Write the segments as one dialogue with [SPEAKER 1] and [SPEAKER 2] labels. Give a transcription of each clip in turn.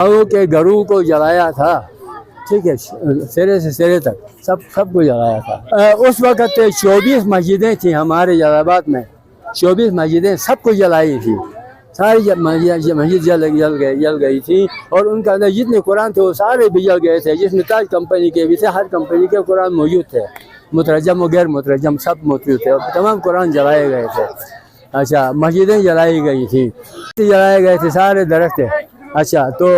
[SPEAKER 1] کے گھروں کو جلایا تھا، ٹھیک ہے، سرے سے سرے تک سب کو جلایا تھا۔ اس وقت 24 مسجدیں تھیں ہمارے جلال آباد میں، 24 مسجدیں سب کو جلائی تھی، ساری مسجد جل گئی تھی، اور ان کے اندر جتنے قرآن تھے وہ سارے بھی جل گئے تھے، جس میں تاج کمپنی کے بھی تھے، ہر کمپنی کے قرآن موجود تھے، مترجم و غیر مترجم سب موجود تھے، اور تمام قرآن جلائے گئے تھے۔ اچھا، مسجدیں جلائی گئی تھیں، جلائے گئے تھے سارے درخت، اچھا تو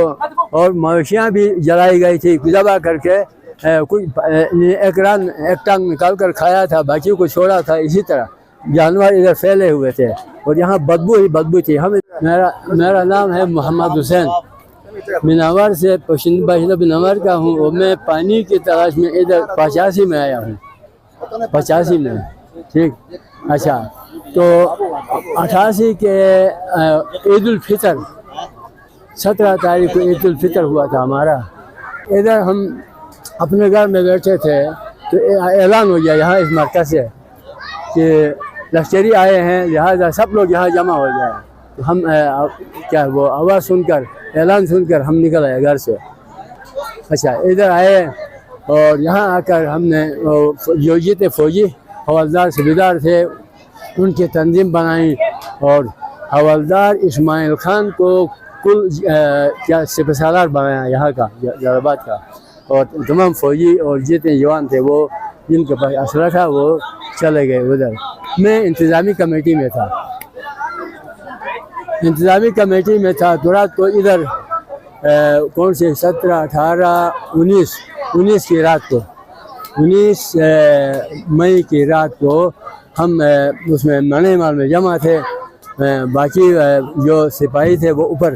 [SPEAKER 1] اور مویشیاں بھی جلائی گئی تھی، ذبح کر کے کچھ ایک ٹانگ نکال کر کھایا تھا، باقی کو چھوڑا تھا، اسی طرح جانور ادھر پھیلے ہوئے تھے، اور یہاں بدبو ہی بدبو تھی۔ میرا نام ہے محمد حسین، بناور سے باشندہ بناور کا ہوں، اور میں پانی کی تلاش میں ادھر 85 میں آیا ہوں، 85 میں، ٹھیک۔ اچھا تو 88 کے عید الفطر 17 تاریخ کو عید الفطر ہوا تھا ہمارا، ادھر ہم اپنے گھر میں بیٹھے تھے تو اعلان ہو گیا یہاں اس مرکز سے کہ لشکری آئے ہیں، لہٰذا سب لوگ یہاں جمع ہو جائیں۔ تو ہم کیا وہ آواز سن کر، اعلان سن کر ہم نکل آئے گھر سے۔ اچھا ادھر آئے، اور یہاں آ کر ہم نے جو جتنے فوجی حوالدار صوبیدار تھے ان کی تنظیم بنائی، اور حوالدار اسماعیل خان کو کل کیا سپہ سالار بنایا یہاں کا، جلال آباد کا، اور تمام فوجی اور جتنے جوان تھے وہ جن کے پاس اسلحہ تھا وہ چلے گئے ادھر۔ میں انتظامی کمیٹی میں تھا، تو رات کو ادھر کون سے 17 18 19 کی رات کو، 19 مئی کی رات کو ہم اس میں منی مال میں جمع تھے، باقی جو سپاہی تھے وہ اوپر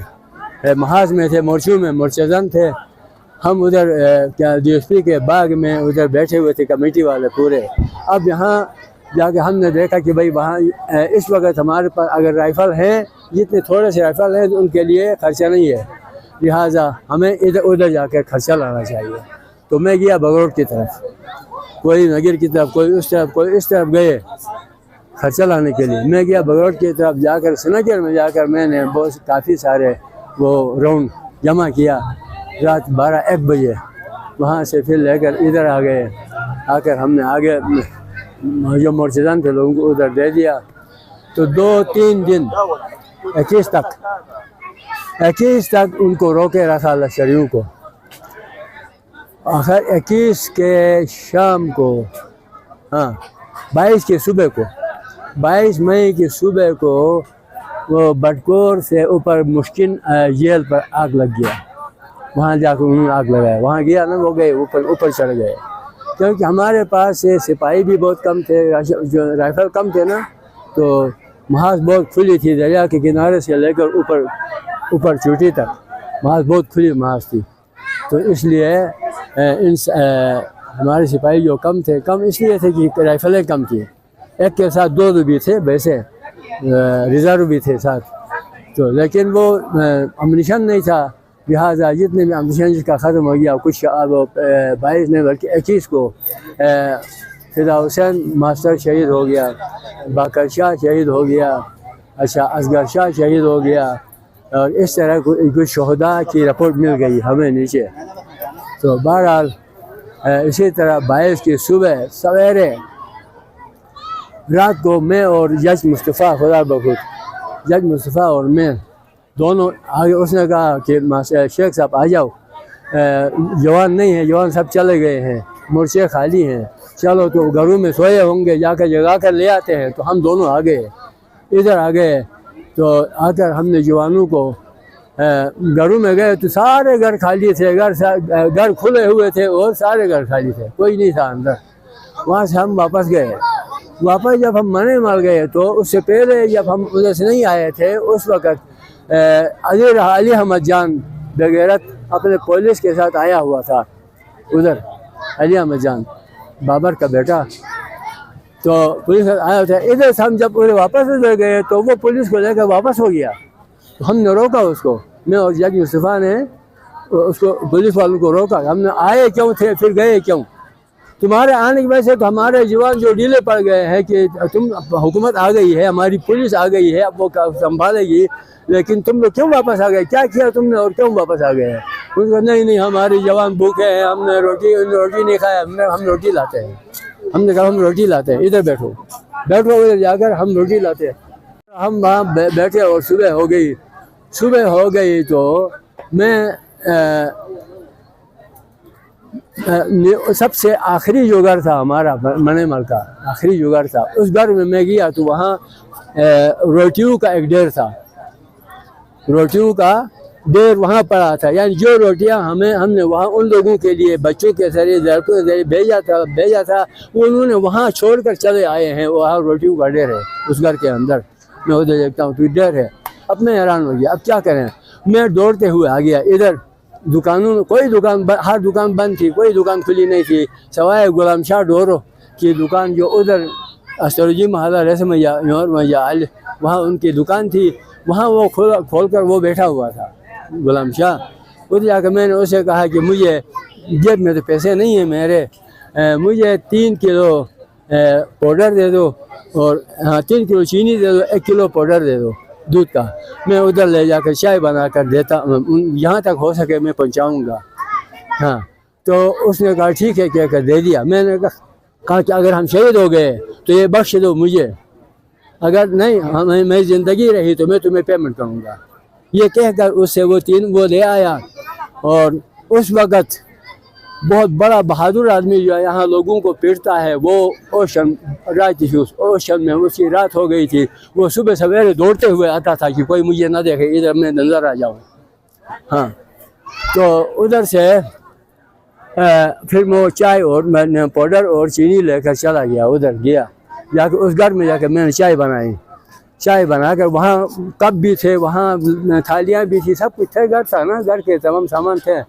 [SPEAKER 1] محاذ میں تھے، مورچوں میں مرچزن تھے، ہم ادھر کیا ڈی ایس پی کے باغ میں ادھر بیٹھے ہوئے تھے کمیٹی والے پورے۔ اب یہاں جا کے ہم نے دیکھا کہ بھائی وہاں اس وقت ہمارے پاس اگر رائفل ہیں، جتنے تھوڑے سے رائفل ہیں ان کے لیے خرچہ نہیں ہے، لہٰذا ہمیں ادھر جا کے خرچہ لانا چاہیے۔ تو میں گیا بگروٹ کی طرف، کوئی نگر کی طرف، کوئی اس طرف، کوئی اس طرف گئے خرچہ لانے کے لیے۔ میں گیا بگروٹ کی طرف، جا کر سنگر میں جا کر میں نے کافی سارے وہ راؤنڈ جمع کیا، رات 12-1 بجے وہاں سے پھر لے کر ادھر آ گئے، آ کر ہم نے آگے جو مرچزان تھے لوگوں کو ادھر دے دیا۔ تو 2-3 دن 21 تک ان کو روکے رکھا لشکریوں کو۔ آخر 21 کے شام کو، 22 کی صبح کو، 22 مئی کی صبح کو وہ بٹکور سے اوپر مشکن جیل پر آگ لگ گیا، وہاں جا کے انہوں نے آگ لگایا، وہاں گیا نا، وہ گئے اوپر چڑھ گئے، کیونکہ ہمارے پاس سپاہی بھی بہت کم تھے، جو رائفل کم تھے نا، تو محاذ بہت کھلی تھی، دریا کے کنارے سے لے کر اوپر چوٹی تک محاذ بہت کھلی محاذ تھی، تو اس لیے ہمارے سپاہی جو کم تھے، کم اس لیے تھے کہ رائفلیں کم تھیں، ایک کے ساتھ 2 بھی تھے، ویسے ریزرو بھی تھے ساتھ، تو لیکن وہ امنیشن نہیں تھا، لہٰذا جتنے بھی امنیشن جس کا ختم ہو گیا، کچھ 22 نہیں بلکہ 21 کو فدا حسین ماسٹر شہید ہو گیا، باقر شاہ شہید ہو گیا، اچھا اصغر شاہ شہید ہو گیا، اور اس طرح کچھ شہداء کی رپورٹ مل گئی ہمیں نیچے۔ تو بہرحال اسی طرح 22 کی صبح سویرے رات کو میں اور جج مصطفیٰ، خدا بخود جج مصطفیٰ اور میں دونوں آگے، اس نے کہا کہ شیخ صاحب آ جاؤ، جوان نہیں ہیں، جوان سب چلے گئے ہیں، مورچے خالی ہیں، چلو تو گھروں میں سوئے ہوں گے، جا کر جگا کر لے آتے ہیں۔ تو ہم دونوں آ گئے، ادھر آ گئے، تو آ کر ہم نے جوانوں کو گھروں میں گئے تو سارے گھر خالی تھے، گھر کھلے ہوئے تھے اور سارے گھر خالی تھے، کوئی نہیں تھا اندر۔ وہاں سے ہم واپس گئے، جب ہم منی مال گئے تو اس سے پہلے جب ہم ادھر سے نہیں آئے تھے، اس وقت علی احمد جان بغیرت اپنے پولیس کے ساتھ آیا ہوا تھا ادھر، علی احمد جان بابر کا بیٹا، تو پولیس آیا تھا ادھر سے۔ ہم جب پورے واپس ادھر گئے تو وہ پولیس کو لے کر واپس ہو گیا، تو ہم نے روکا اس کو، میں اور جج مصطفیٰ نے اس کو، پولیس والوں کو روکا، ہم نے آئے کیوں تھے، پھر گئے کیوں؟ تمہارے آنے کی وجہ سے تو ہمارے جوان جو ڈھیلے پڑ گئے ہیں کہ تم حکومت آ گئی ہے، ہماری پولیس آ گئی ہے، اب وہ سنبھالے گی، لیکن تم لوگ کیوں واپس آ گئے؟ کیا کیا تم نے اور کیوں واپس آ گئے ہیں؟ ان کو نہیں ہماری جوان بھوکے ہیں، ہم نے روٹی نہیں کھایا، ہم روٹی لاتے ہیں۔ ہم نے کہا ہم روٹی لاتے ہیں، ادھر بیٹھو ادھر جا کر ہم روٹی لاتے ہیں۔ ہم وہاں بیٹھے اور صبح ہو گئی تو میں سب سے آخری جو گھر تھا ہمارا منی مل کا آخری جو گھر تھا، اس گھر میں گیا تو وہاں روٹیوں کا ایک ڈیر تھا، روٹیوں کا ڈیر وہاں پڑا تھا، یعنی جو روٹیاں ہم نے وہاں ان لوگوں کے لیے بچوں کے ذریعے لڑکوں کے ذریعے بھیجا تھا وہ انہوں نے وہاں چھوڑ کر چلے آئے ہیں۔ وہاں روٹیوں کا ڈیر ہے اس گھر کے اندر، میں ادھر دیکھتا ہوں تو ڈیر ہے۔ اب میں حیران ہو گیا، اب کیا کریں؟ میں دوڑتے ہوئے آ گیا ادھر، دکانوں میں کوئی دکان، ہر دکان بند تھی، کوئی دکان کھلی نہیں تھی سوائے غلام شاہ ڈورو کی دکان جو ادھر اسٹروجی محلہ رسم وہاں ان کی دکان تھی، وہاں وہ کھول کر وہ بیٹھا ہوا تھا غلام شاہ۔ ادھر جا کر میں نے اسے کہا کہ مجھے جیب میں تو پیسے نہیں ہیں میرے، مجھے 3 کلو پاؤڈر دے دو، اور 3 کلو چینی دے دو، 1 کلو پاؤڈر دے دو دودھ کا، میں ادھر لے جا کر چائے بنا کر دیتا، یہاں تک ہو سکے میں پہنچاؤں گا۔ ہاں تو اس نے کہا ٹھیک ہے، کہہ کر دے دیا۔ میں نے کہا کہ اگر ہم شہید ہو گئے تو یہ بخش دو مجھے، اگر نہیں میں زندگی رہی تو میں تمہیں پیمنٹ کروں گا۔ یہ کہہ کر اس سے وہ لے آیا، اور اس وقت بہت بڑا بہادر آدمی جو ہے یہاں لوگوں کو پیٹتا ہے، وہ اوشن رات تھی، اس اوشن میں اس کی رات ہو گئی تھی، وہ صبح سویرے دوڑتے ہوئے آتا تھا کہ کوئی مجھے نہ دیکھے، ادھر میں نظر آ جاؤں۔ ہاں تو ادھر سے پھر وہ چائے اور میں نے پاؤڈر اور چینی لے کر چلا گیا، ادھر گیا جا کے اس گھر میں جا کے میں نے چائے بنائی، چائے بنا کر وہاں کپ بھی تھے، وہاں تھالیاں بھی تھی، سب کچھ تھے، گھر تھا نا، گھر کے تمام سامان تھے،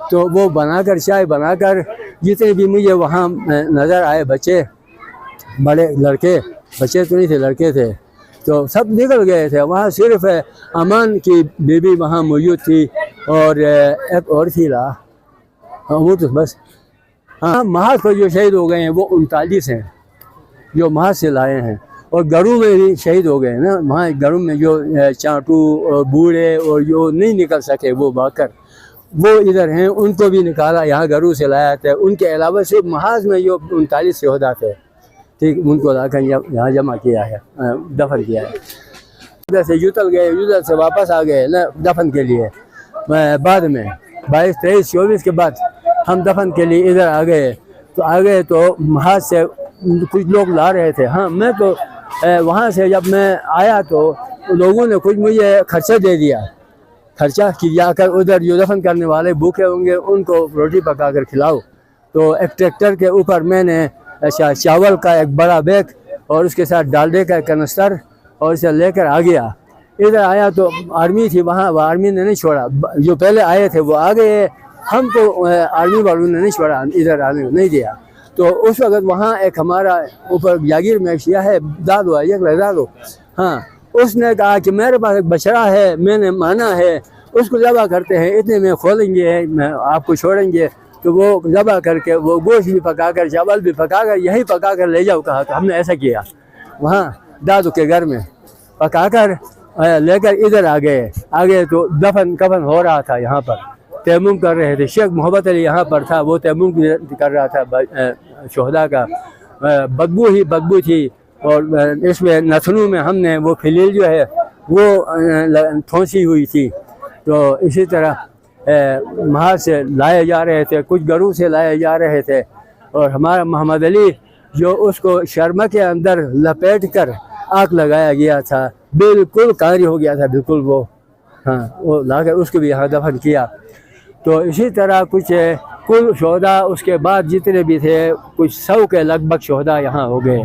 [SPEAKER 1] تو وہ بنا کر چائے بنا کر جتنے بھی مجھے وہاں نظر آئے بچے، بڑے لڑکے، بچے تو نہیں تھے لڑکے تھے، تو سب نکل گئے تھے۔ وہاں صرف امان کی بیوی وہاں موجود تھی، اور ایک اور تھی وہ تو بس۔ ہاں محاذ پر جو شہید ہو گئے ہیں وہ 39 ہیں جو محاذ سے لائے ہیں، اور گھروں میں بھی شہید ہو گئے نا، وہاں گھروں میں جو چانٹو اور بوڑھے اور جو نہیں نکل سکے وہ باکر، وہ ادھر ہیں، ان کو بھی نکالا، یہاں گھروں سے لایا تھا۔ ان کے علاوہ صرف محاذ میں جو 39 شہداء تھے، ٹھیک، ان کو لا کر یہاں جمع کیا ہے، دفن کیا ہے۔ ادھر سے یوتل گئے، ادھر سے واپس آ گئے دفن کے لیے، بعد میں 22، 23، 24 کے بعد ہم دفن کے لیے ادھر آ گئے تو محاذ سے کچھ لوگ لا رہے تھے۔ ہاں میں تو وہاں سے جب میں آیا تو لوگوں نے کچھ مجھے خرچہ دے دیا، خرچہ کہ جا کر ادھر جو دفن کرنے والے بھوکے ہوں گے ان کو روٹی پکا کر کھلاؤ۔ تو ایک ٹریکٹر کے اوپر میں نے چاول کا ایک بڑا بیگ اور اس کے ساتھ ڈالڈے کا ایک کنستر اور اسے لے کر آ گیا۔ ادھر آیا تو آرمی تھی وہاں، آرمی نے نہیں چھوڑا، جو پہلے آئے تھے وہ آ گئے، ہم کو آرمی والوں نے نہیں چھوڑا، ادھر آنے نہیں دیا۔ تو اس وقت وہاں ایک ہمارا اوپر جاگیر میں شیعہ ہے دادو، ہاں، اس نے کہا کہ میرے پاس ایک بچڑا ہے، میں نے مانا ہے، اس کو ذبح کرتے ہیں، اتنے میں کھولیں گے، میں آپ کو چھوڑیں گے۔ تو وہ ذبح کر کے وہ گوشت بھی پکا کر، چاول بھی پکا کر، یہی پکا کر لے جاؤ کہا، تو ہم نے ایسا کیا، وہاں دادو کے گھر میں پکا کر لے کر ادھر آ گئے تو دفن کفن ہو رہا تھا، یہاں پر تیمم کر رہے تھے، شیخ محبت علی یہاں پر تھا، وہ تیمم کر رہا تھا شہداء کا، بدبو تھی، اور اس میں نتنوں میں ہم نے وہ خلیل جو ہے وہ پھونسی ہوئی تھی۔ تو اسی طرح محاذ سے لائے جا رہے تھے، کچھ گھروں سے لائے جا رہے تھے، اور ہمارا محمد علی جو اس کو شرما کے اندر لپیٹ کر آگ لگایا گیا تھا، بالکل کاری ہو گیا تھا بالکل، وہ لا کر اس کو بھی یہاں دفن کیا۔ تو اسی طرح کچھ کل شہداء اس کے بعد جتنے بھی تھے کچھ 100 کے لگ بھگ شہداء یہاں ہو گئے۔